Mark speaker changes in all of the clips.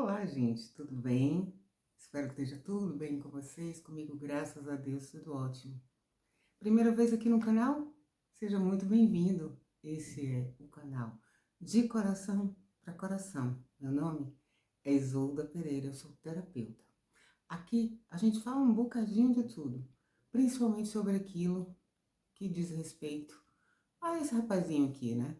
Speaker 1: Olá, gente, tudo bem? Espero que esteja tudo bem com vocês. Comigo, graças a Deus, tudo ótimo. Primeira vez aqui no canal? Seja muito bem-vindo. Esse é o canal De Coração para Coração. Meu nome é Isolda Pereira, eu sou terapeuta. Aqui a gente fala um bocadinho de tudo, principalmente sobre aquilo que diz respeito a esse rapazinho aqui, né?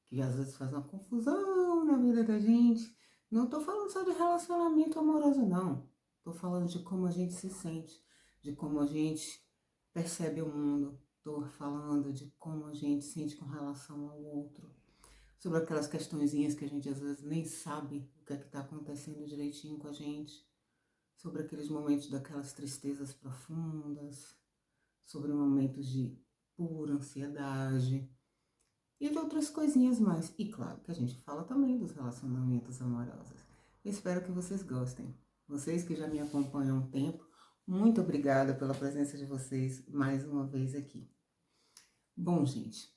Speaker 1: Que às vezes faz uma confusão na vida da gente. Não tô falando só de relacionamento amoroso, não. Tô falando de como a gente se sente, de como a gente percebe o mundo. Tô falando de como a gente sente com relação ao outro. Sobre aquelas questõezinhas que a gente às vezes nem sabe o que é que tá acontecendo direitinho com a gente. Sobre aqueles momentos daquelas tristezas profundas. Sobre momentos de pura ansiedade e de outras coisinhas mais. E claro que a gente fala também dos relacionamentos amorosos. Espero que vocês gostem. Vocês que já me acompanham há um tempo, muito obrigada pela presença de vocês mais uma vez aqui. Bom, gente,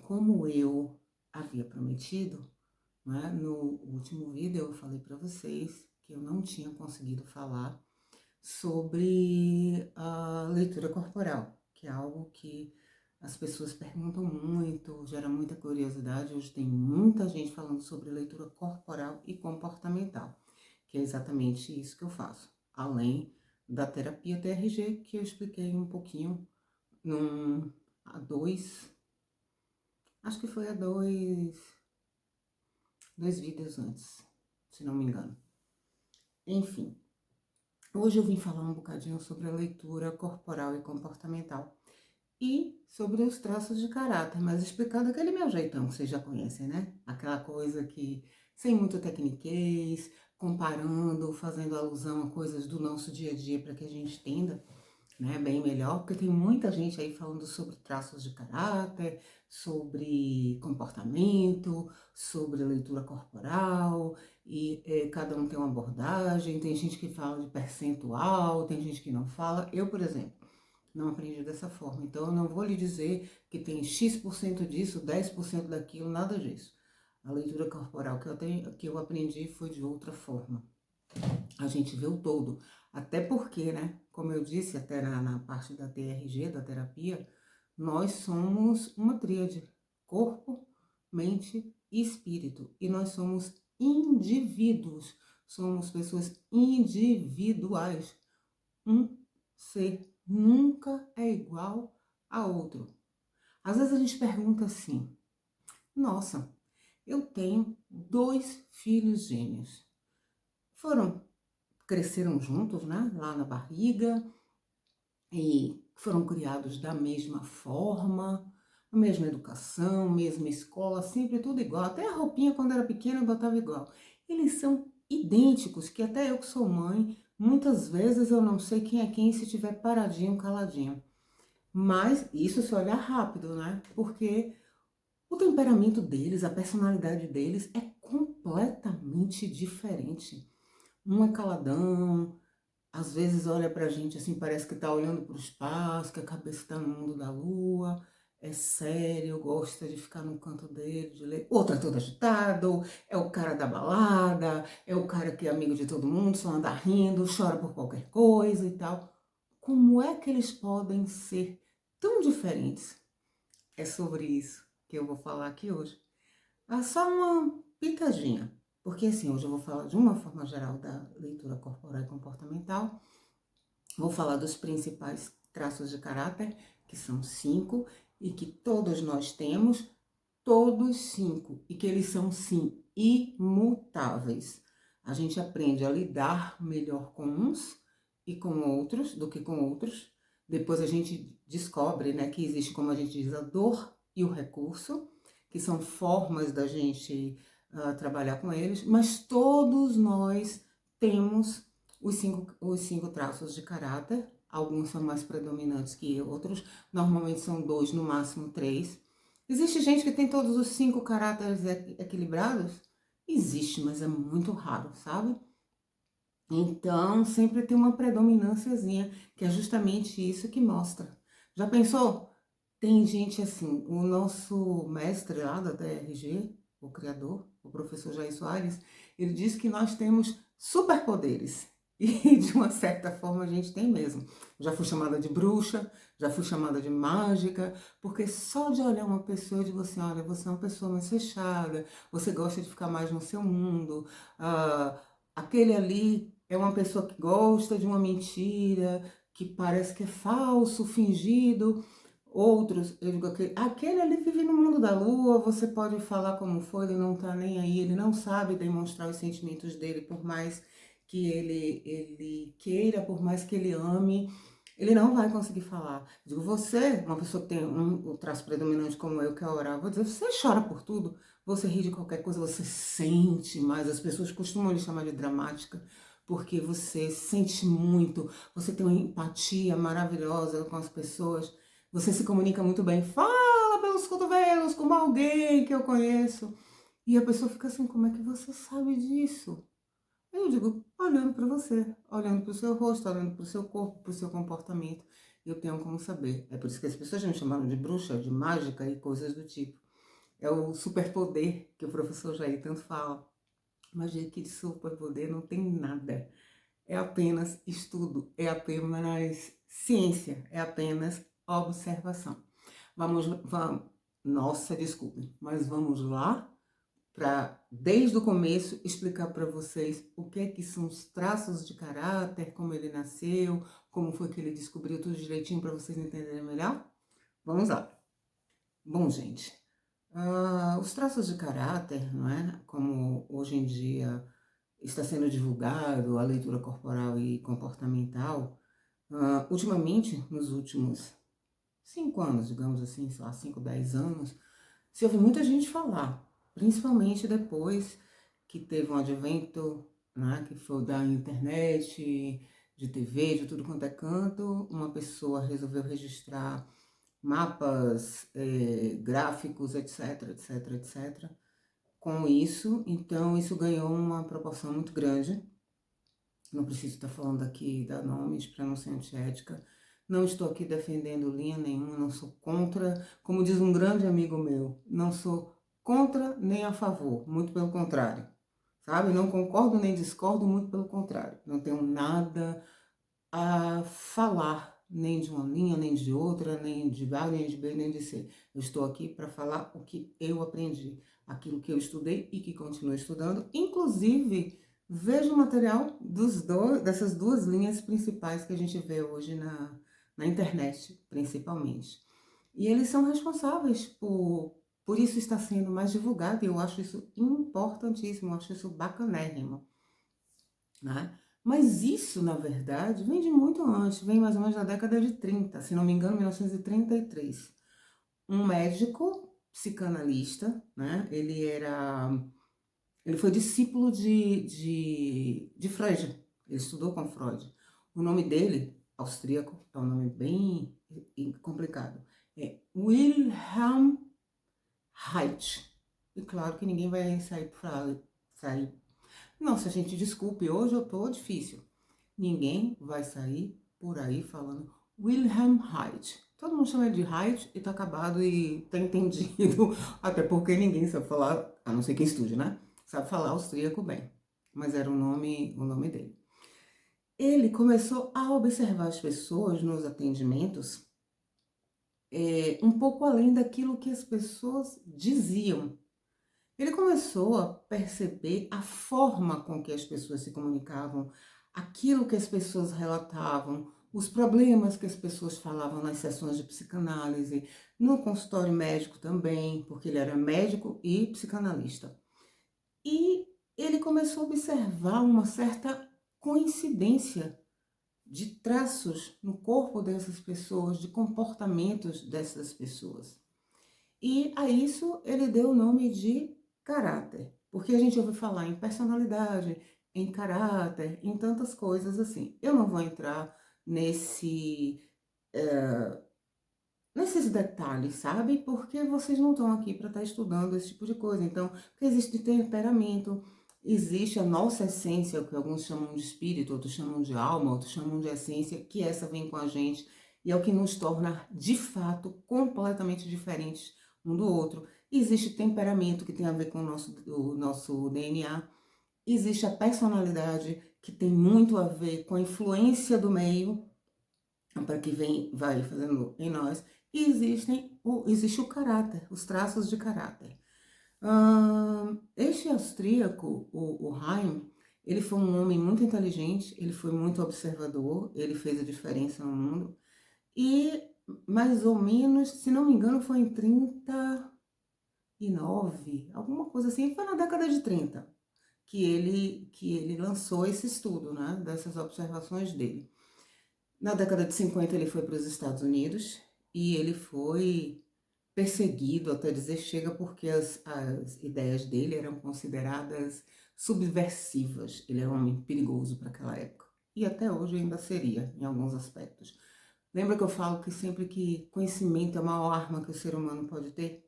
Speaker 1: como eu havia prometido, né, no último vídeo eu falei para vocês que eu não tinha conseguido falar sobre a leitura corporal, que é algo que as pessoas perguntam muito, gera muita curiosidade. Hoje tem muita gente falando sobre leitura corporal e comportamental, que é exatamente isso que eu faço, além da terapia TRG, que eu expliquei um pouquinho há dois, acho que foi há dois vídeos antes, se não me engano. Enfim, hoje eu vim falar um bocadinho sobre a leitura corporal e comportamental e sobre os traços de caráter, mas explicando aquele meu jeitão que vocês já conhecem, né? Aquela coisa que, sem muito tecniquez, comparando, fazendo alusão a coisas do nosso dia a dia para que a gente entenda, né, bem melhor, porque tem muita gente aí falando sobre traços de caráter, sobre comportamento, sobre leitura corporal, e cada um tem uma abordagem, tem gente que fala de percentual, tem gente que não fala. Eu, por exemplo, não aprendi dessa forma, então eu não vou lhe dizer que tem X% disso, 10% daquilo, nada disso. A leitura corporal que eu aprendi foi de outra forma. A gente vê o todo. Até porque, né, como eu disse até na parte da TRG, da terapia, nós somos uma tríade: corpo, mente e espírito. E nós somos indivíduos, somos pessoas individuais. Um ser nunca é igual a outro. Às vezes a gente pergunta assim: nossa, eu tenho 2 filhos gêmeos. Cresceram juntos, né? Lá na barriga, e foram criados da mesma forma, a mesma educação, mesma escola, sempre tudo igual. Até a roupinha, quando era pequena, eu botava igual. Eles são idênticos, que até eu que sou mãe, muitas vezes eu não sei quem é quem se tiver paradinho, caladinho. Mas isso se olhar rápido, né? Porque o temperamento deles, a personalidade deles é completamente diferente. Um é caladão, às vezes olha pra gente assim, parece que tá olhando pro espaço, que a cabeça tá no mundo da lua, é sério, gosta de ficar no canto dele, de ler. Outro é todo agitado, é o cara da balada, é o cara que é amigo de todo mundo, só anda rindo, chora por qualquer coisa e tal. Como é que eles podem ser tão diferentes? É sobre isso que eu vou falar aqui hoje. Ah, só uma pitadinha, porque assim, hoje eu vou falar de uma forma geral da leitura corporal e comportamental. Vou falar dos principais traços de caráter, que são 5, e que todos nós temos, todos 5, e que eles são, sim, imutáveis. A gente aprende a lidar melhor com uns e com outros do que com outros. Depois a gente descobre, né, que existe, como a gente diz, a dor e o recurso, que são formas da gente trabalhar com eles, mas todos nós temos os cinco traços de caráter. Alguns são mais predominantes que outros, normalmente são 2, no máximo 3. Existe gente que tem todos os 5 caráteres equilibrados? Existe, mas é muito raro, sabe? Então, sempre tem uma predominânciazinha, que é justamente isso que mostra. Já pensou? Tem gente assim, o nosso mestre lá da TRG, o criador, o professor Jair Soares, ele diz que nós temos superpoderes. E de uma certa forma a gente tem mesmo. Já fui chamada de bruxa, já fui chamada de mágica, porque só de olhar uma pessoa e digo assim, olha, você é uma pessoa mais fechada, você gosta de ficar mais no seu mundo, aquele ali é uma pessoa que gosta de uma mentira, que parece que é falso, fingido. Outros, eu digo aquele ali vive no mundo da lua, você pode falar como for, ele não tá nem aí, ele não sabe demonstrar os sentimentos dele, por mais que ele queira, por mais que ele ame, ele não vai conseguir falar. Digo, você, uma pessoa que tem um traço predominante como eu, que é orar, vou dizer, você chora por tudo, você ri de qualquer coisa, você sente mais, as pessoas costumam lhe chamar de dramática, porque você sente muito, você tem uma empatia maravilhosa com as pessoas, você se comunica muito bem, fala pelos cotovelos como alguém que eu conheço. E a pessoa fica assim, como é que você sabe disso? Eu digo, olhando para você, olhando para o seu rosto, olhando para o seu corpo, para o seu comportamento, eu tenho como saber. É por isso que as pessoas já me chamaram de bruxa, de mágica e coisas do tipo. É o superpoder que o professor Jair tanto fala. Mas que de superpoder não tem nada. É apenas estudo, é apenas ciência, é apenas observação. Vamos, nossa, desculpe, mas vamos lá para, desde o começo, explicar para vocês o que são os traços de caráter, como ele nasceu, como foi que ele descobriu tudo direitinho para vocês entenderem melhor? Vamos lá. Bom, gente, os traços de caráter, não é? Como hoje em dia está sendo divulgado a leitura corporal e comportamental, ultimamente, nos últimos 5 anos, digamos assim, sei lá, 5, 10 anos, se ouve muita gente falar, principalmente depois que teve um advento, né, que foi da internet, de TV, de tudo quanto é canto, uma pessoa resolveu registrar mapas, gráficos, etc, etc, etc, com isso, então isso ganhou uma proporção muito grande. Não preciso estar falando aqui, dar nomes para não ser antiética. Não estou aqui defendendo linha nenhuma, não sou contra, como diz um grande amigo meu, não sou contra nem a favor, muito pelo contrário, sabe? Não concordo nem discordo, muito pelo contrário. Não tenho nada a falar, nem de uma linha, nem de outra, nem de A, nem de B, nem de C. Eu estou aqui para falar o que eu aprendi, aquilo que eu estudei e que continuo estudando, inclusive vejo o material dessas duas linhas principais que a gente vê hoje na internet, principalmente. E eles são responsáveis por isso estar sendo mais divulgado, e eu acho isso importantíssimo, eu acho isso bacanérrimo, né? Mas isso, na verdade, vem de muito antes, vem mais ou menos da década de 30, se não me engano, 1933. Um médico psicanalista, né? Ele foi discípulo de Freud, ele estudou com Freud. O nome dele, austríaco, é um nome bem complicado, é Wilhelm Reich. E claro que ninguém vai sair. Nossa, gente, desculpe, hoje eu tô difícil. Ninguém vai sair por aí falando Wilhelm Reich. Todo mundo chama ele de Reich e tá acabado e tá entendido. Até porque ninguém sabe falar, a não ser quem estude, né? Sabe falar austríaco bem. Mas era o nome dele. Ele começou a observar as pessoas nos atendimentos um pouco além daquilo que as pessoas diziam. Ele começou a perceber a forma com que as pessoas se comunicavam, aquilo que as pessoas relatavam, os problemas que as pessoas falavam nas sessões de psicanálise, no consultório médico também, porque ele era médico e psicanalista. E ele começou a observar uma certa coincidência de traços no corpo dessas pessoas, de comportamentos dessas pessoas. E a isso ele deu o nome de caráter, porque a gente ouve falar em personalidade, em caráter, em tantas coisas assim. Eu não vou entrar nesses detalhes, sabe? Porque vocês não estão aqui para estar estudando esse tipo de coisa. Então, porque existe temperamento, existe a nossa essência, o que alguns chamam de espírito, outros chamam de alma, outros chamam de essência, que essa vem com a gente e é o que nos torna, de fato, completamente diferentes um do outro. existe o temperamento, que tem a ver com o nosso DNA, existe a personalidade, que tem muito a ver com a influência do meio, para que vai fazendo em nós, e existe o caráter, os traços de caráter. Este austríaco, o Heim, ele foi um homem muito inteligente, ele foi muito observador, ele fez a diferença no mundo, e mais ou menos, se não me engano, foi em 39, alguma coisa assim, foi na década de 30 que ele lançou esse estudo, né, dessas observações dele. Na década de 50 ele foi para os Estados Unidos e ele foi perseguido, até dizer chega, porque as ideias dele eram consideradas subversivas. Ele era um homem perigoso para aquela época. E até hoje ainda seria, em alguns aspectos. Lembra que eu falo que sempre que conhecimento é a maior arma que o ser humano pode ter?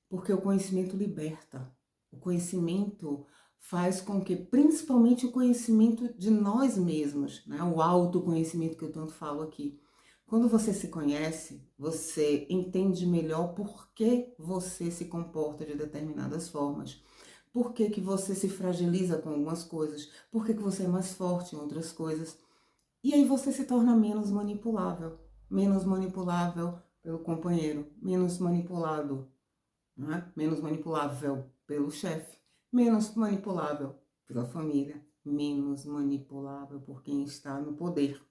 Speaker 1: Porque o conhecimento liberta. O conhecimento faz com que, principalmente o conhecimento de nós mesmos, né? O autoconhecimento que eu tanto falo aqui. Quando você se conhece, você entende melhor por que você se comporta de determinadas formas. Por que que você se fragiliza com algumas coisas. Por que que você é mais forte em outras coisas. E aí você se torna menos manipulável. Menos manipulável pelo companheiro. Menos manipulado, né? Menos manipulável pelo chefe, menos manipulável pela família, menos manipulável por quem está no poder.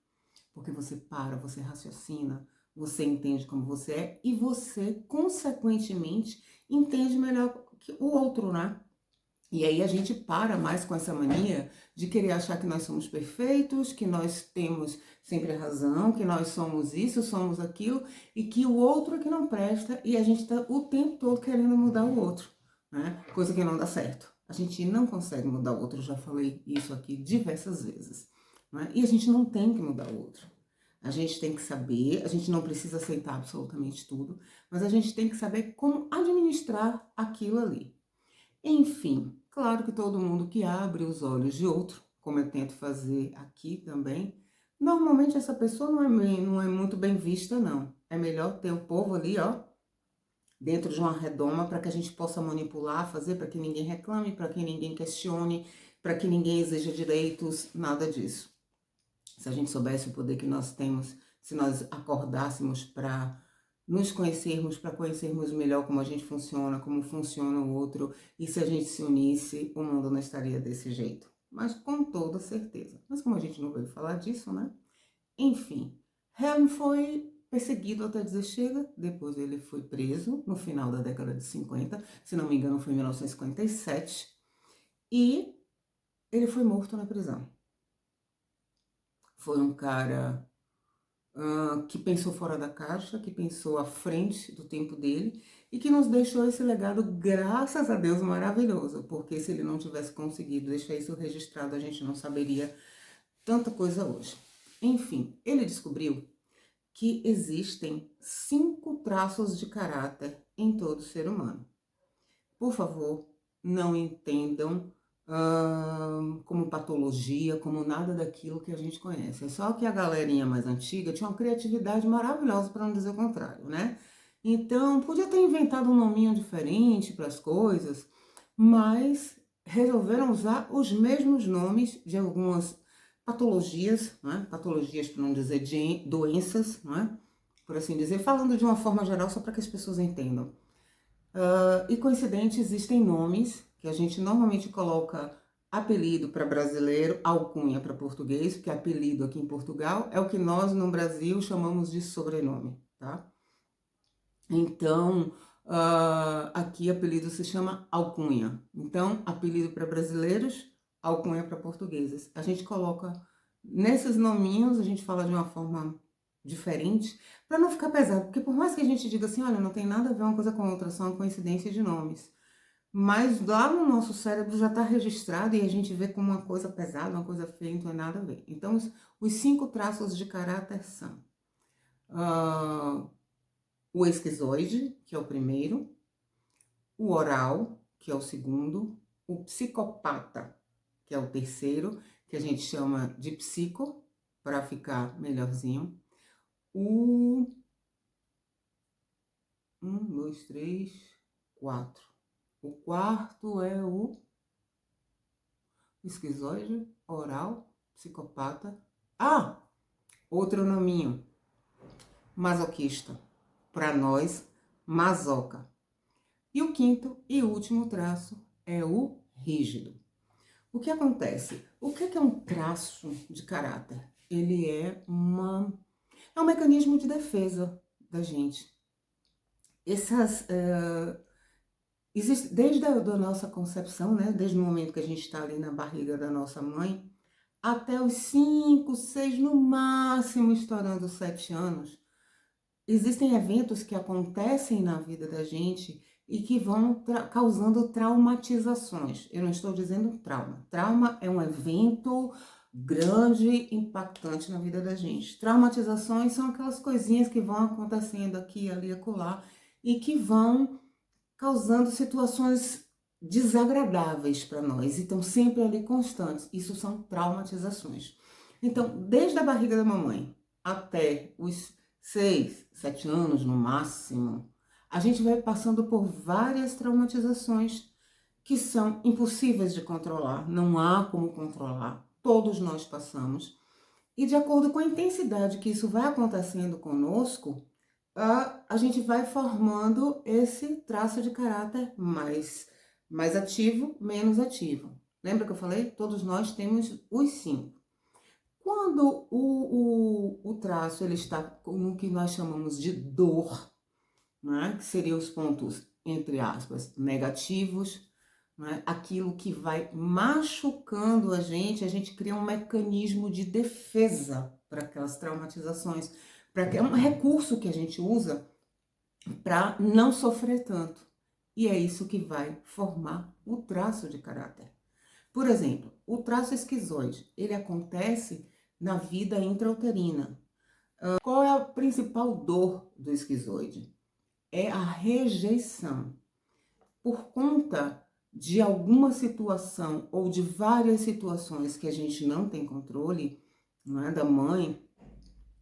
Speaker 1: Porque você para, você raciocina, você entende como você é e você, consequentemente, entende melhor que o outro, né? E aí a gente para mais com essa mania de querer achar que nós somos perfeitos, que nós temos sempre a razão, que nós somos isso, somos aquilo, e que o outro é que não presta, e a gente está o tempo todo querendo mudar o outro, né? Coisa que não dá certo. A gente não consegue mudar o outro, eu já falei isso aqui diversas vezes, né? E a gente não tem que mudar o outro. A gente tem que saber, a gente não precisa aceitar absolutamente tudo, mas a gente tem que saber como administrar aquilo ali. Enfim, claro que todo mundo que abre os olhos de outro, como eu tento fazer aqui também, normalmente essa pessoa não é muito bem vista, não. É melhor ter o povo ali, ó, dentro de uma redoma para que a gente possa manipular, fazer para que ninguém reclame, para que ninguém questione, para que ninguém exija direitos, nada disso. Se a gente soubesse o poder que nós temos, se nós acordássemos para nos conhecermos, para conhecermos melhor como a gente funciona, como funciona o outro, e se a gente se unisse, o mundo não estaria desse jeito. Mas com toda certeza. Mas como a gente não veio falar disso, né? Enfim, Helm foi perseguido até dizer chega, depois ele foi preso no final da década de 50, se não me engano foi em 1957, e ele foi morto na prisão. Foi um cara que pensou fora da caixa, que pensou à frente do tempo dele e que nos deixou esse legado, graças a Deus, maravilhoso, porque se ele não tivesse conseguido deixar isso registrado, a gente não saberia tanta coisa hoje. Enfim, ele descobriu que existem 5 traços de caráter em todo ser humano. Por favor, não entendam como patologia, como nada daquilo que a gente conhece. É só que a galerinha mais antiga tinha uma criatividade maravilhosa, para não dizer o contrário, né? Então, podia ter inventado um nominho diferente para as coisas, mas resolveram usar os mesmos nomes de algumas patologias, né? Patologias, para não dizer de doenças, né? Por assim dizer, falando de uma forma geral, só para que as pessoas entendam. E coincidente, existem nomes que a gente normalmente coloca apelido para brasileiro, alcunha para português, porque apelido aqui em Portugal é o que nós no Brasil chamamos de sobrenome, tá? Então, aqui apelido se chama alcunha. Então, apelido para brasileiros, alcunha para portugueses. A gente coloca nesses nominhos, a gente fala de uma forma diferente, para não ficar pesado, porque por mais que a gente diga assim, olha, não tem nada a ver uma coisa com outra, são coincidências de nomes. Mas lá no nosso cérebro já está registrado e a gente vê como uma coisa pesada, uma coisa feia, não tem nada a ver. Então, os 5 traços de caráter são o esquizoide, que é o primeiro, o oral, que é o segundo, o psicopata, que é o terceiro, que a gente chama de psico, para ficar melhorzinho. O 1, 2, 3. 4. O quarto é o esquizoide, oral, psicopata. Ah, outro nominho, masoquista. Para nós, masoca. E o quinto e último traço é o rígido. O que acontece? O que é um traço de caráter? Ele é um mecanismo de defesa da gente. Existe desde a nossa concepção, né? Desde o momento que a gente está ali na barriga da nossa mãe, até os 5, 6, no máximo estourando 7 anos, existem eventos que acontecem na vida da gente e que vão causando traumatizações. Eu não estou dizendo trauma. Trauma é um evento grande, impactante na vida da gente. Traumatizações são aquelas coisinhas que vão acontecendo aqui, ali, acolá, e que vão causando situações desagradáveis para nós e estão sempre ali constantes. Isso são traumatizações. Então, desde a barriga da mamãe até os 6, 7 anos no máximo, a gente vai passando por várias traumatizações que são impossíveis de controlar, não há como controlar, todos nós passamos. E de acordo com a intensidade que isso vai acontecendo conosco, a gente vai formando esse traço de caráter mais ativo, menos ativo. Lembra que eu falei? Todos nós temos os 5. Quando o traço ele está no que nós chamamos de dor, né? Que seriam os pontos, entre aspas, negativos, né? Aquilo que vai machucando a gente cria um mecanismo de defesa para aquelas traumatizações, é um recurso que a gente usa para não sofrer tanto. E é isso que vai formar o traço de caráter. Por exemplo, o traço esquizoide, ele acontece na vida intrauterina. Qual é a principal dor do esquizoide? É a rejeição. Por conta de alguma situação ou de várias situações que a gente não tem controle, não é, da mãe,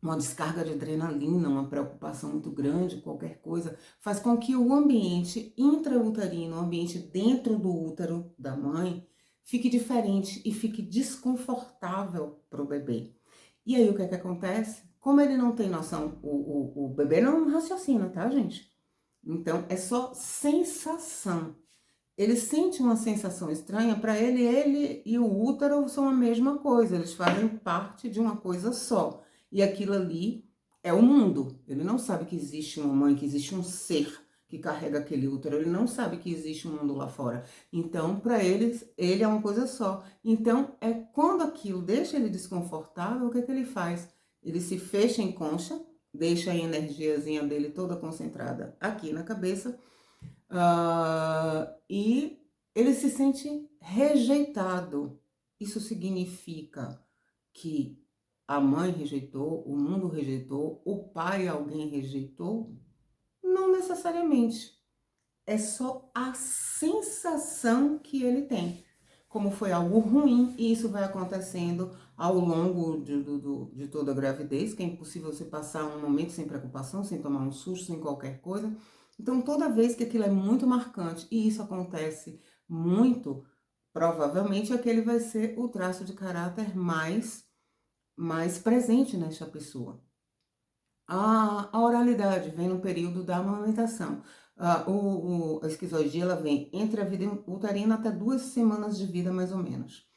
Speaker 1: uma descarga de adrenalina, uma preocupação muito grande, qualquer coisa, faz com que o ambiente intrauterino, o ambiente dentro do útero da mãe, fique diferente e fique desconfortável para o bebê. E aí o que é que acontece? Como ele não tem noção, o bebê não raciocina, tá, gente? Então é só sensação. Ele sente uma sensação estranha, para ele e o útero são a mesma coisa, eles fazem parte de uma coisa só. E aquilo ali é o mundo. Ele não sabe que existe uma mãe, que existe um ser que carrega aquele útero, ele não sabe que existe um mundo lá fora. Então, para eles, ele é uma coisa só. Então, é quando aquilo deixa ele desconfortável, o que é que ele faz? Ele se fecha em concha, deixa a energiazinha dele toda concentrada aqui na cabeça, e ele se sente rejeitado. Isso significa que a mãe rejeitou, o mundo rejeitou, o pai alguém rejeitou? Não necessariamente. É só a sensação que ele tem. Como foi algo ruim, e isso vai acontecendo ao longo de toda a gravidez, que é impossível você passar um momento sem preocupação, sem tomar um susto, sem qualquer coisa. Então, toda vez que aquilo é muito marcante, e isso acontece muito, provavelmente aquele vai ser o traço de caráter mais presente nesta pessoa. A oralidade vem no período da amamentação. A esquizoidia ela vem entre a vida uterina até 2 semanas de vida, mais ou menos.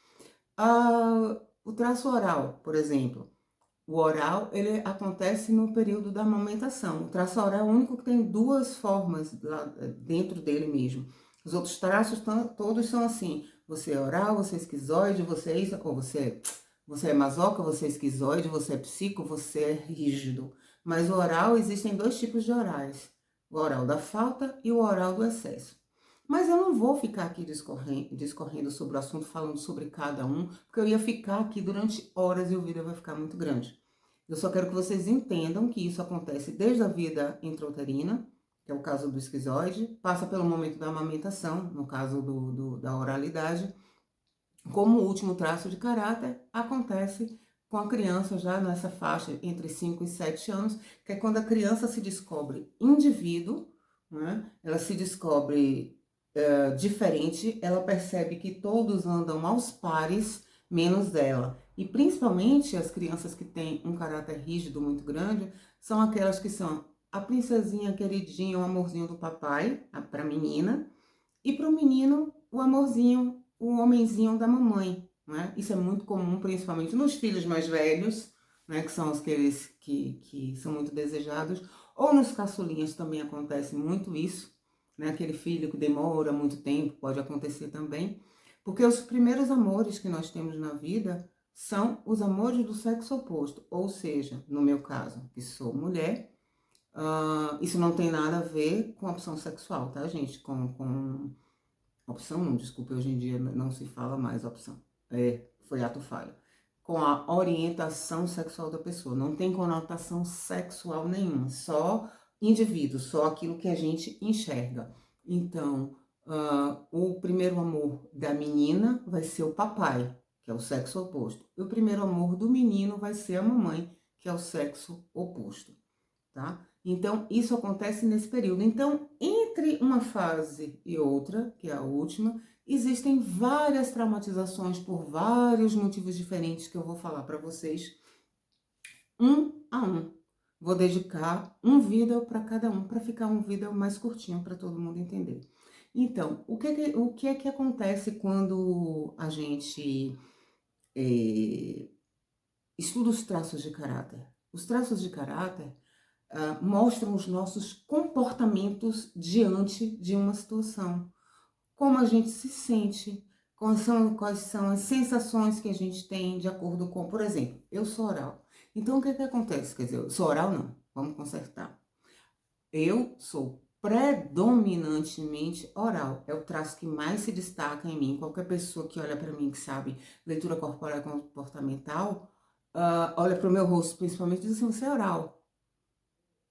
Speaker 1: O traço oral, por exemplo. O oral, ele acontece no período da amamentação. O traço oral é o único que tem 2 formas lá dentro dele mesmo. Os outros traços todos são assim. Você é oral, você é esquizoide, você é isso, ou você é masoca, você é esquizoide, você é psico, você é rígido. Mas o oral, existem 2 tipos de orais. O oral da falta e o oral do excesso. Mas eu não vou ficar aqui discorrendo sobre o assunto, falando sobre cada um, porque eu ia ficar aqui durante horas e o vídeo vai ficar muito grande. Eu só quero que vocês entendam que isso acontece desde a vida intrauterina, que é o caso do esquizoide, passa pelo momento da amamentação, no caso da oralidade. Como último traço de caráter, acontece com a criança já nessa faixa entre 5 e 7 anos, que é quando a criança se descobre indivíduo, né? Ela se descobre diferente, ela percebe que todos andam aos pares, menos ela. E principalmente as crianças que têm um caráter rígido muito grande, são aquelas que são a princesinha queridinha, o amorzinho do papai, para a menina, e para o menino, o amorzinho, o homenzinho da mamãe, né? Isso é muito comum, principalmente nos filhos mais velhos, né? Que são aqueles que são muito desejados, ou nos caçulinhas também acontece muito isso, né? Aquele filho que demora muito tempo, pode acontecer também, porque os primeiros amores que nós temos na vida são os amores do sexo oposto, ou seja, no meu caso, que sou mulher, isso não tem nada a ver com opção sexual, tá, gente? Com opção não, desculpa, hoje em dia não se fala mais opção. Foi ato falho. Com a orientação sexual da pessoa. Não tem conotação sexual nenhuma, só indivíduo, só aquilo que a gente enxerga. Então, o primeiro amor da menina vai ser o papai, que é o sexo oposto. E o primeiro amor do menino vai ser a mamãe, que é o sexo oposto, tá? Então, isso acontece nesse período. Então, entre uma fase e outra, que é a última, existem várias traumatizações por vários motivos diferentes que eu vou falar para vocês, um a um. Vou dedicar um vídeo para cada um, para ficar um vídeo mais curtinho para todo mundo entender. Então, o que é que acontece quando a gente estuda os traços de caráter? Os traços de caráter mostram os nossos comportamentos diante de uma situação. Como a gente se sente, quais são as sensações que a gente tem de acordo com, por exemplo, eu sou oral. Então, o que acontece? Quer dizer, eu sou oral não, vamos consertar. Eu sou predominantemente oral. É o traço que mais se destaca em mim. Qualquer pessoa que olha para mim, que sabe leitura corporal e comportamental, olha para o meu rosto, principalmente, e diz assim, você é oral,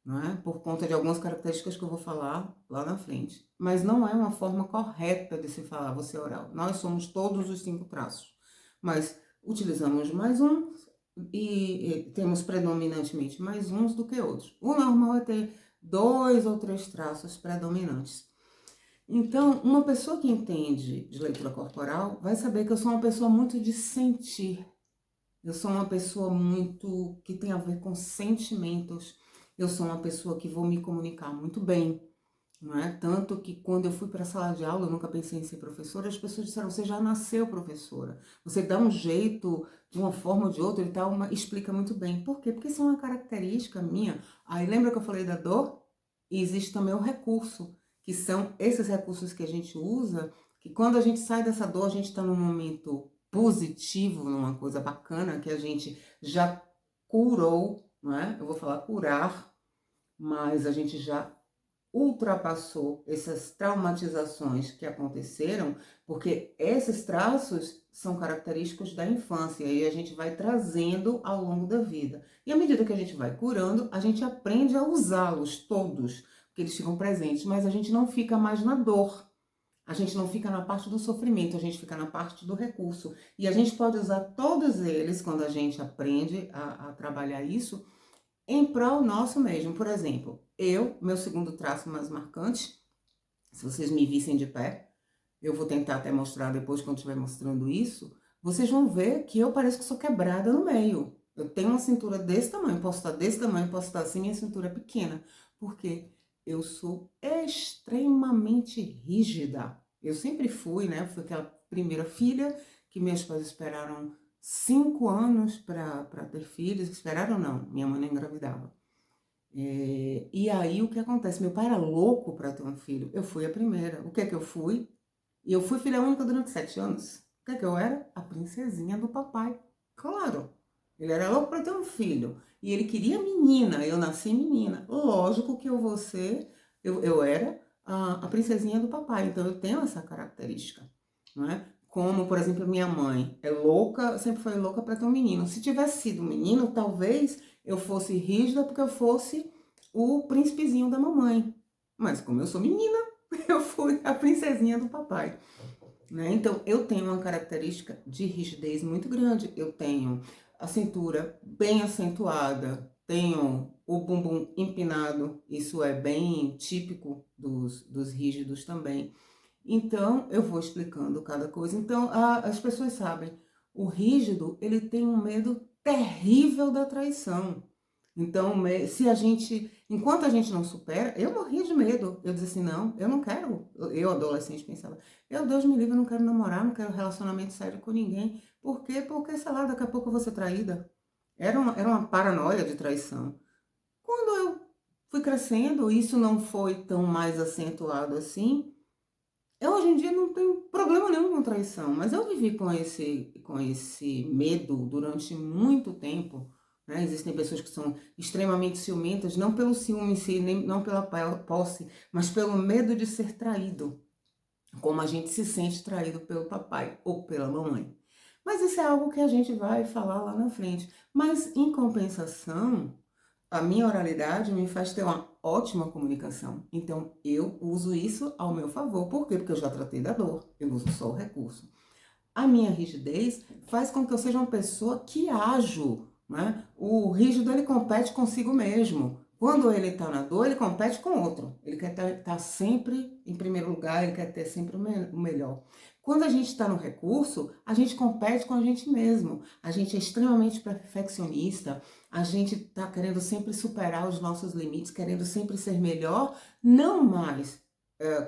Speaker 1: não é? Por conta de algumas características que eu vou falar lá na frente. Mas não é uma forma correta de se falar você é oral. Nós somos todos os 5 traços, mas utilizamos mais uns e temos predominantemente mais uns do que outros. O normal é ter 2 ou 3 traços predominantes. Então, uma pessoa que entende de leitura corporal vai saber que eu sou uma pessoa muito de sentir. Eu sou uma pessoa muito que tem a ver com sentimentos. Eu sou uma pessoa que vou me comunicar muito bem, não é? Tanto que quando eu fui para a sala de aula, eu nunca pensei em ser professora, as pessoas disseram, você já nasceu professora. Você dá um jeito, de uma forma ou de outra e tal, explica muito bem. Por quê? Porque isso é uma característica minha. Aí lembra que eu falei da dor? E existe também o recurso, que são esses recursos que a gente usa, que quando a gente sai dessa dor, a gente está num momento positivo, numa coisa bacana, que a gente já curou, não é? Eu vou falar curar, mas a gente já ultrapassou essas traumatizações que aconteceram, porque esses traços são característicos da infância e a gente vai trazendo ao longo da vida. E à medida que a gente vai curando, a gente aprende a usá-los todos, porque eles ficam presentes, mas a gente não fica mais na dor. A gente não fica na parte do sofrimento, a gente fica na parte do recurso. E a gente pode usar todos eles, quando a gente aprende a trabalhar isso, em prol nosso mesmo. Por exemplo, meu segundo traço mais marcante, se vocês me vissem de pé, eu vou tentar até mostrar depois quando estiver mostrando isso, vocês vão ver que eu pareço que sou quebrada no meio. Eu tenho uma cintura desse tamanho, posso estar desse tamanho, posso estar assim, minha cintura é pequena, porque eu sou extremamente rígida. Eu sempre fui, né? Fui aquela primeira filha que meus pais esperaram 5 anos para ter filhos. Esperaram não, minha mãe não engravidava. E aí o que acontece? Meu pai era louco para ter um filho. Eu fui a primeira. O que é que eu fui? E eu fui filha única durante 7 anos. O que é que eu era? A princesinha do papai. Claro. Ele era louco para ter um filho. E ele queria menina. Eu nasci menina. Lógico que eu vou ser, eu era a princesinha do papai. Então eu tenho essa característica, não é? Como, por exemplo, minha mãe é louca, sempre foi louca para ter um menino. Se tivesse sido um menino, talvez eu fosse rígida porque eu fosse o príncipezinho da mamãe. Mas como eu sou menina, eu fui a princesinha do papai, né? Então, eu tenho uma característica de rigidez muito grande. Eu tenho a cintura bem acentuada, tenho o bumbum empinado, isso é bem típico dos rígidos também. Então, eu vou explicando cada coisa. Então, as pessoas sabem, o rígido, ele tem um medo terrível da traição. Então, se a gente, enquanto a gente não supera, eu morria de medo. Eu dizia assim, não, eu não quero. Eu, adolescente, pensava, Deus me livre, eu não quero namorar, não quero relacionamento sério com ninguém. Por quê? Porque, sei lá, daqui a pouco eu vou ser traída. Era uma paranoia de traição. Quando eu fui crescendo, isso não foi tão mais acentuado assim. Eu hoje em dia não tenho problema nenhum com traição, mas eu vivi com esse medo durante muito tempo, né? Existem pessoas que são extremamente ciumentas, não pelo ciúme em si, nem, não pela posse, mas pelo medo de ser traído, como a gente se sente traído pelo papai ou pela mamãe. Mas isso é algo que a gente vai falar lá na frente. Mas, em compensação, a minha oralidade me faz ter uma ótima comunicação. Então, eu uso isso ao meu favor. Por quê? Porque eu já tratei da dor. Eu uso só o recurso. A minha rigidez faz com que eu seja uma pessoa que ajo, né? O rígido, ele compete consigo mesmo. Quando ele está na dor, ele compete com outro. Ele quer estar sempre em primeiro lugar, ele quer ter sempre o melhor. Quando a gente está no recurso, a gente compete com a gente mesmo. A gente é extremamente perfeccionista, a gente está querendo sempre superar os nossos limites, querendo sempre ser melhor, não mais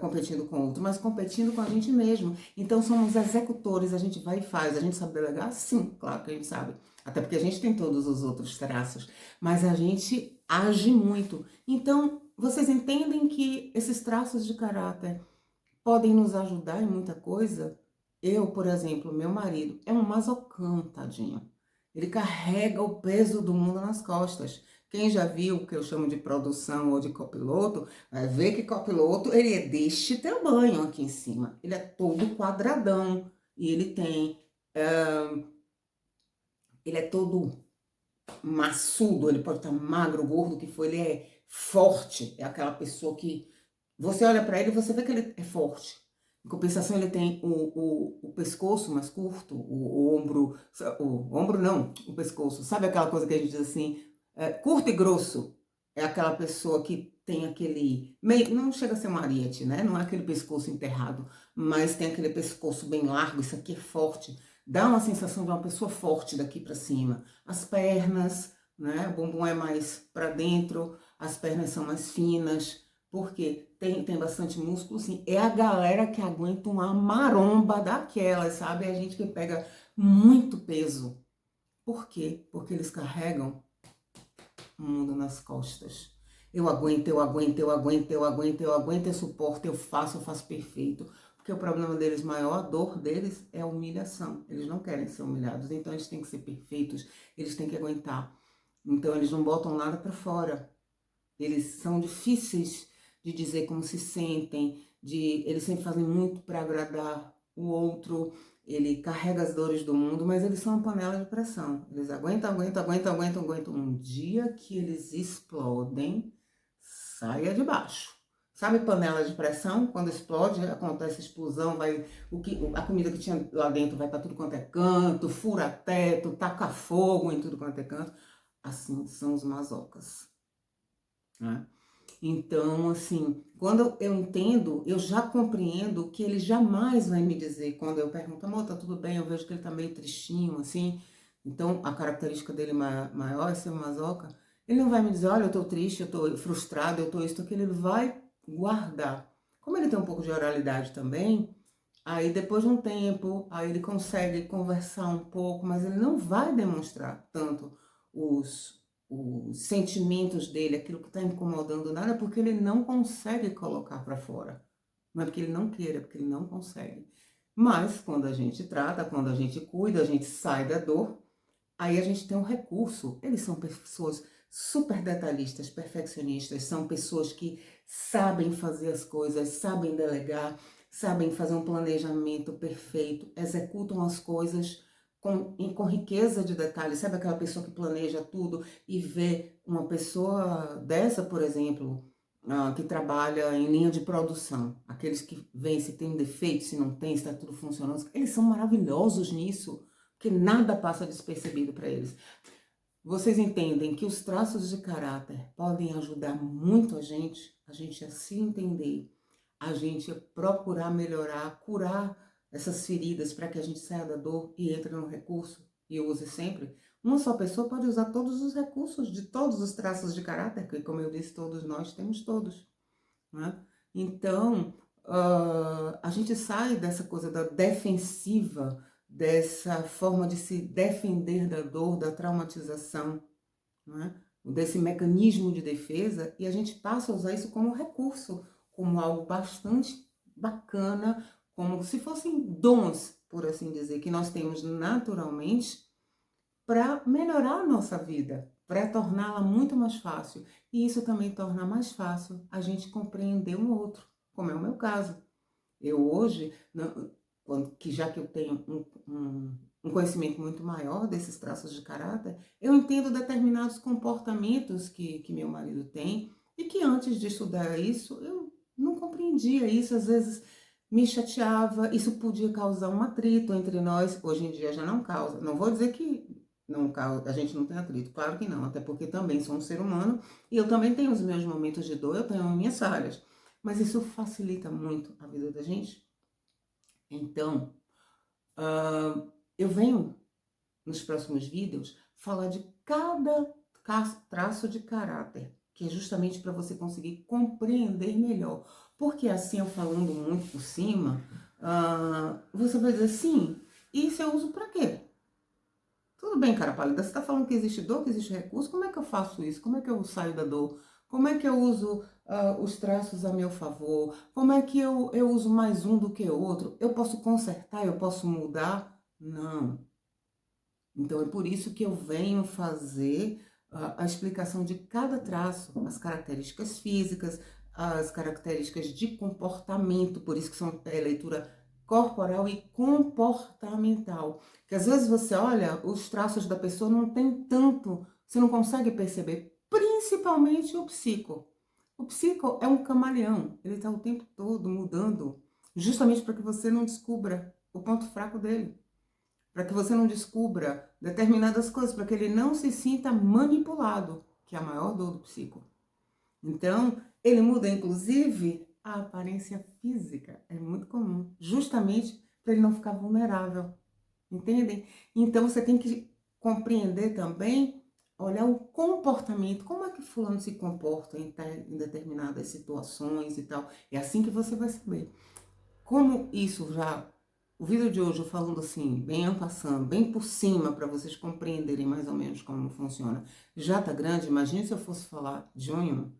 Speaker 1: competindo com o outro, mas competindo com a gente mesmo. Então somos executores, a gente vai e faz. A gente sabe delegar? Sim, claro que a gente sabe. Até porque a gente tem todos os outros traços, mas a gente age muito. Então, vocês entendem que esses traços de caráter podem nos ajudar em muita coisa? Eu, por exemplo, meu marido é um masocão, tadinho. Ele carrega o peso do mundo nas costas. Quem já viu o que eu chamo de produção ou de copiloto, vai ver que copiloto ele é deste tamanho aqui em cima. Ele é todo quadradão e ele é todo maçudo, ele pode estar magro, gordo, o que for, ele é forte. É aquela pessoa que você olha para ele e você vê que ele é forte. Em compensação, ele tem o pescoço mais curto, o ombro não, o pescoço. Sabe aquela coisa que a gente diz assim, curto e grosso? É aquela pessoa que tem aquele, meio, não chega a ser um ariete, né? Não é aquele pescoço enterrado, mas tem aquele pescoço bem largo, isso aqui é forte. Dá uma sensação de uma pessoa forte daqui para cima. As pernas, né? O bumbum é mais para dentro, as pernas são mais finas, porque tem bastante músculo, sim. É a galera que aguenta uma maromba daquelas, sabe? É a gente que pega muito peso. Por quê? Porque eles carregam o mundo nas costas. Eu aguento, eu aguento, eu aguento, eu aguento, eu aguento, eu suporto, eu faço perfeito. Porque o problema deles maior, a dor deles é a humilhação. Eles não querem ser humilhados, então eles têm que ser perfeitos, eles têm que aguentar. Então eles não botam nada para fora. Eles são difíceis de dizer como se sentem, eles sempre fazem muito para agradar o outro, ele carrega as dores do mundo, mas eles são uma panela de pressão. Eles aguentam, aguentam, aguentam, aguentam, aguentam. Um dia que eles explodem, saia de baixo. Sabe panela de pressão? Quando explode, acontece explosão, a comida que tinha lá dentro vai para tudo quanto é canto, fura teto, taca fogo em tudo quanto é canto. Assim são os masocas, né? Então, assim, quando eu entendo, eu já compreendo que ele jamais vai me dizer, quando eu pergunto, amor, tá tudo bem? Eu vejo que ele tá meio tristinho, assim. Então, a característica dele maior é ser um masoca. Ele não vai me dizer, olha, eu tô triste, eu tô frustrado, eu tô isso, aquilo. Ele vai guardar. Como ele tem um pouco de oralidade também, aí depois de um tempo, aí ele consegue conversar um pouco, mas ele não vai demonstrar tanto os sentimentos dele, aquilo que está incomodando nada, porque ele não consegue colocar para fora. Não é porque ele não queira, é porque ele não consegue. Mas quando a gente trata, quando a gente cuida, a gente sai da dor, aí a gente tem um recurso. Eles são pessoas super detalhistas, perfeccionistas, são pessoas que sabem fazer as coisas, sabem delegar, sabem fazer um planejamento perfeito, executam as coisas com riqueza de detalhes. Sabe aquela pessoa que planeja tudo e vê uma pessoa dessa, por exemplo, que trabalha em linha de produção, aqueles que veem se tem defeito, se não tem, se está tudo funcionando, eles são maravilhosos nisso, porque nada passa despercebido para eles. vocês entendem que os traços de caráter podem ajudar muito a gente a se entender, a gente a procurar melhorar, curar essas feridas para que a gente saia da dor e entre no recurso e use sempre. Uma só pessoa pode usar todos os recursos de todos os traços de caráter, que, como eu disse, todos nós temos todos, né? Então, a gente sai dessa coisa da defensiva, dessa forma de se defender da dor, da traumatização, né? Desse mecanismo de defesa, e a gente passa a usar isso como recurso, como algo bastante bacana, como se fossem dons, por assim dizer, que nós temos naturalmente para melhorar a nossa vida, para torná-la muito mais fácil. E isso também torna mais fácil a gente compreender um outro, como é o meu caso. Eu hoje, que já que eu tenho um conhecimento muito maior desses traços de caráter, eu entendo determinados comportamentos que meu marido tem e que antes de estudar isso, eu não compreendia isso, às vezes me chateava, isso podia causar um atrito entre nós, hoje em dia já não causa. Não vou dizer que não causa, a gente não tem atrito, claro que não, até porque também sou um ser humano e eu também tenho os meus momentos de dor, eu tenho as minhas falhas. Mas isso facilita muito a vida da gente. Então, eu venho nos próximos vídeos falar de cada traço de caráter, que é justamente para você conseguir compreender melhor. Porque assim, eu falando muito por cima, você vai dizer, sim, isso eu uso para quê? Tudo bem, cara pálida, você está falando que existe dor, que existe recurso, como é que eu faço isso? Como é que eu saio da dor? Como é que eu uso os traços a meu favor? Como é que eu uso mais um do que outro? Eu posso consertar, eu posso mudar? Não. Então, é por isso que eu venho fazer a explicação de cada traço, as características físicas, as características de comportamento, por isso que são leitura corporal e comportamental. Que às vezes você olha, os traços da pessoa não tem tanto, você não consegue perceber, principalmente o psico. O psico é um camaleão, ele está o tempo todo mudando, justamente para que você não descubra o ponto fraco dele, para que você não descubra determinadas coisas, para que ele não se sinta manipulado, que é a maior dor do psico. Então, ele muda, inclusive, a aparência física. É muito comum, justamente para ele não ficar vulnerável. Entendem? Então, você tem que compreender também, olhar o comportamento, como é que fulano se comporta em determinadas situações e tal. É assim que você vai saber. Como isso já, o vídeo de hoje eu falando assim, bem en passant, bem por cima, para vocês compreenderem mais ou menos como funciona, já tá grande, imagine se eu fosse falar de um em um.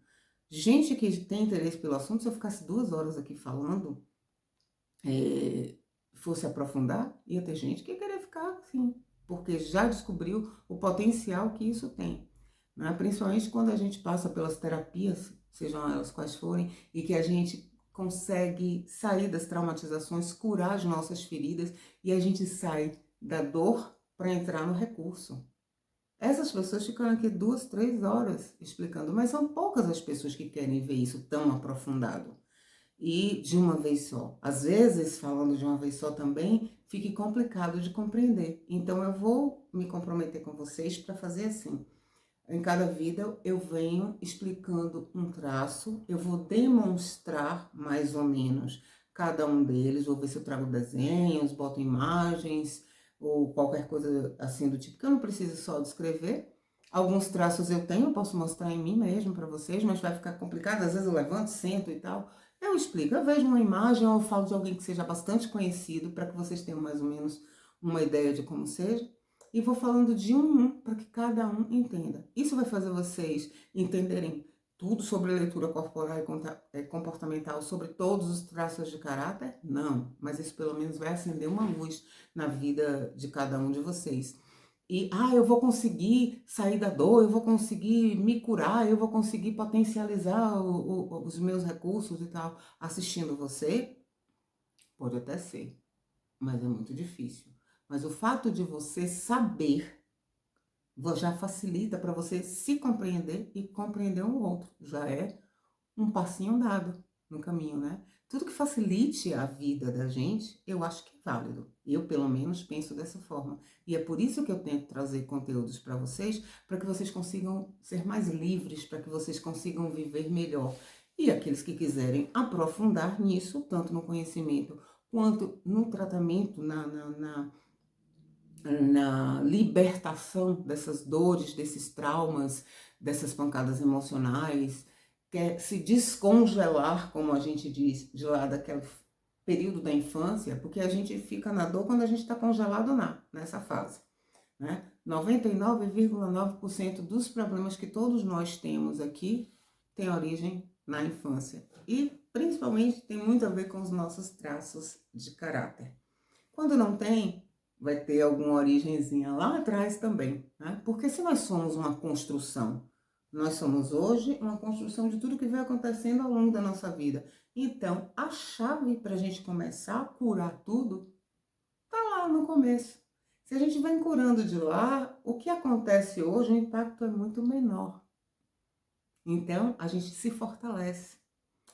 Speaker 1: Gente que tem interesse pelo assunto, se eu ficasse 2 horas aqui falando, fosse aprofundar, ia ter gente que ia querer ficar assim, porque já descobriu o potencial que isso tem, né? Principalmente quando a gente passa pelas terapias, sejam elas quais forem, e que a gente consegue sair das traumatizações, curar as nossas feridas, e a gente sai da dor para entrar no recurso. Essas pessoas ficam aqui 2, 3 horas explicando, mas são poucas as pessoas que querem ver isso tão aprofundado e de uma vez só. Às vezes, falando de uma vez só também, fica complicado de compreender. Então, eu vou me comprometer com vocês para fazer assim. Em cada vídeo, eu venho explicando um traço, eu vou demonstrar mais ou menos cada um deles, vou ver se eu trago desenhos, boto imagens, ou qualquer coisa assim do tipo, que eu não preciso só descrever. Alguns traços eu tenho, eu posso mostrar em mim mesmo para vocês, mas vai ficar complicado, às vezes eu levanto, sento e tal. Eu explico, eu vejo uma imagem ou eu falo de alguém que seja bastante conhecido, para que vocês tenham mais ou menos uma ideia de como seja. E vou falando de um para que cada um entenda. Isso vai fazer vocês entenderem tudo sobre leitura corporal e comportamental, sobre todos os traços de caráter? Não, mas isso pelo menos vai acender uma luz na vida de cada um de vocês. E, eu vou conseguir sair da dor, eu vou conseguir me curar, eu vou conseguir potencializar os meus recursos e tal, assistindo você? Pode até ser, mas é muito difícil. Mas o fato de você saber já facilita para você se compreender e compreender um outro. Já é um passinho dado no caminho, né? Tudo que facilite a vida da gente, eu acho que é válido. Eu, pelo menos, penso dessa forma. E é por isso que eu tento trazer conteúdos para que vocês consigam ser mais livres, para que vocês consigam viver melhor. E aqueles que quiserem aprofundar nisso, tanto no conhecimento quanto no tratamento, na libertação dessas dores, desses traumas, dessas pancadas emocionais, quer se descongelar, como a gente diz, de lá daquele período da infância, porque a gente fica na dor quando a gente está congelado nessa fase, né? 99,9% dos problemas que todos nós temos aqui tem origem na infância e principalmente tem muito a ver com os nossos traços de caráter. Quando não tem, vai ter alguma origenzinha lá atrás também, né? Porque se nós somos uma construção, nós somos hoje uma construção de tudo que vem acontecendo ao longo da nossa vida. Então, a chave para a gente começar a curar tudo tá lá no começo. Se a gente vem curando de lá, o que acontece hoje, o impacto é muito menor. Então, a gente se fortalece.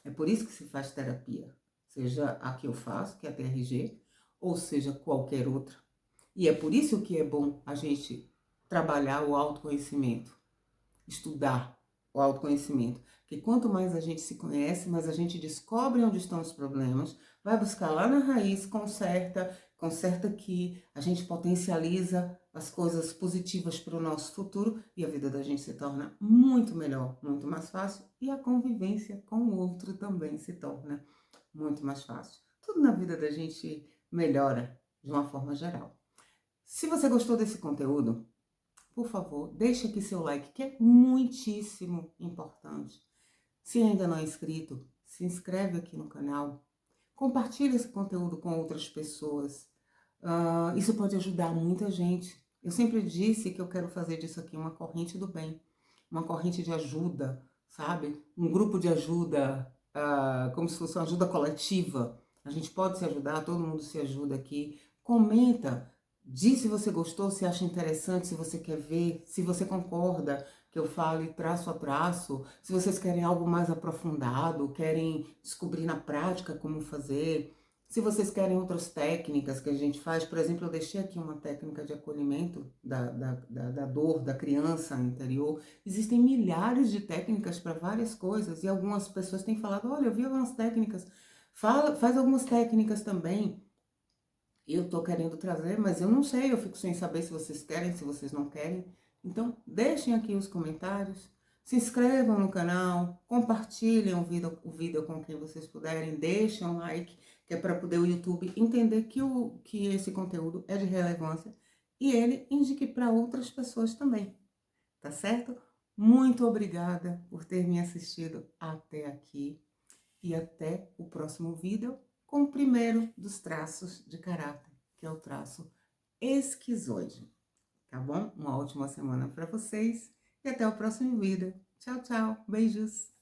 Speaker 1: É por isso que se faz terapia, seja a que eu faço, que é a TRG, ou seja qualquer outra. E é por isso que é bom a gente trabalhar o autoconhecimento, estudar o autoconhecimento. Porque quanto mais a gente se conhece, mais a gente descobre onde estão os problemas, vai buscar lá na raiz, conserta aqui, a gente potencializa as coisas positivas para o nosso futuro e a vida da gente se torna muito melhor, muito mais fácil e a convivência com o outro também se torna muito mais fácil. Tudo na vida da gente melhora de uma forma geral. Se você gostou desse conteúdo, por favor, deixe aqui seu like, que é muitíssimo importante. Se ainda não é inscrito, se inscreve aqui no canal. Compartilhe esse conteúdo com outras pessoas. Isso pode ajudar muita gente. Eu sempre disse que eu quero fazer disso aqui uma corrente do bem, uma corrente de ajuda, sabe? Um grupo de ajuda, como se fosse uma ajuda coletiva. A gente pode se ajudar, todo mundo se ajuda aqui. Comenta, diz se você gostou, se acha interessante, se você quer ver, se você concorda que eu fale traço a traço, se vocês querem algo mais aprofundado, querem descobrir na prática como fazer, se vocês querem outras técnicas que a gente faz. Por exemplo, eu deixei aqui uma técnica de acolhimento da dor da criança interior. Existem milhares de técnicas para várias coisas e algumas pessoas têm falado, olha, eu vi algumas técnicas, faz algumas técnicas também. Eu tô querendo trazer, mas eu não sei, eu fico sem saber se vocês querem, se vocês não querem. Então, deixem aqui os comentários, se inscrevam no canal, compartilhem o vídeo com quem vocês puderem, deixem um like, que é para poder o YouTube entender que esse conteúdo é de relevância e ele indique para outras pessoas também, tá certo? Muito obrigada por ter me assistido até aqui e até o próximo vídeo com o primeiro dos traços de caráter, que é o traço esquizoide. Tá bom? Uma ótima semana para vocês e até o próximo vídeo. Tchau, tchau. Beijos.